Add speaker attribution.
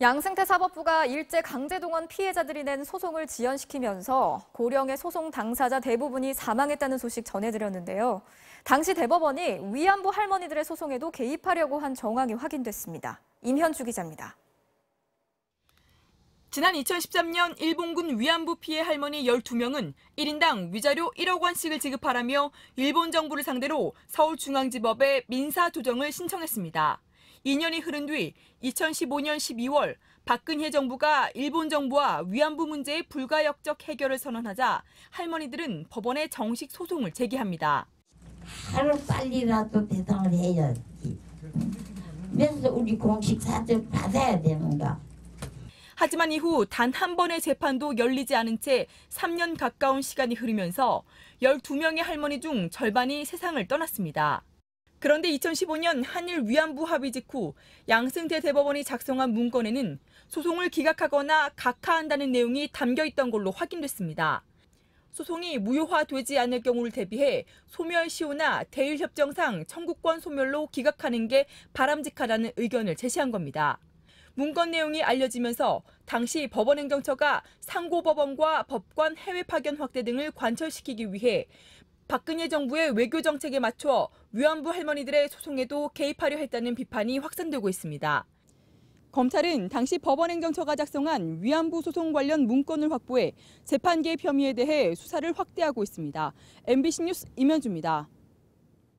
Speaker 1: 양승태사법부가 일제 강제동원 피해자들이 낸 소송을 지연시키면서 고령의 소송 당사자 대부분이 사망했다는 소식 전해드렸는데요. 당시 대법원이 위안부 할머니들의 소송에도 개입하려고 한 정황이 확인됐습니다. 임현주 기자입니다.
Speaker 2: 지난 2013년 일본군 위안부 피해 할머니 12명은 1인당 위자료 1억 원씩을 지급하라며 일본 정부를 상대로 서울중앙지법에 민사조정을 신청했습니다. 2년이 흐른 뒤 2015년 12월 박근혜 정부가 일본 정부와 위안부 문제의 불가역적 해결을 선언하자 할머니들은 법원에 정식 소송을 제기합니다.
Speaker 3: 하루 빨리라도 대상을 해야지. 그래서 우리 공식 사죄 받아야 되는가.
Speaker 2: 하지만 이후 단 한 번의 재판도 열리지 않은 채 3년 가까운 시간이 흐르면서 12명의 할머니 중 절반이 세상을 떠났습니다. 그런데 2015년 한일 위안부 합의 직후 양승태 대법원이 작성한 문건에는 소송을 기각하거나 각하한다는 내용이 담겨 있던 걸로 확인됐습니다. 소송이 무효화되지 않을 경우를 대비해 소멸시효나 대일협정상 청구권 소멸로 기각하는 게 바람직하다는 의견을 제시한 겁니다. 문건 내용이 알려지면서 당시 법원행정처가 상고법원과 법관 해외 파견 확대 등을 관철시키기 위해 박근혜 정부의 외교 정책에 맞춰 위안부 할머니들의 소송에도 개입하려 했다는 비판이 확산되고 있습니다. 검찰은 당시 법원행정처가 작성한 위안부 소송 관련 문건을 확보해 재판 개입 혐의에 대해 수사를 확대하고 있습니다. MBC 뉴스 임현주입니다.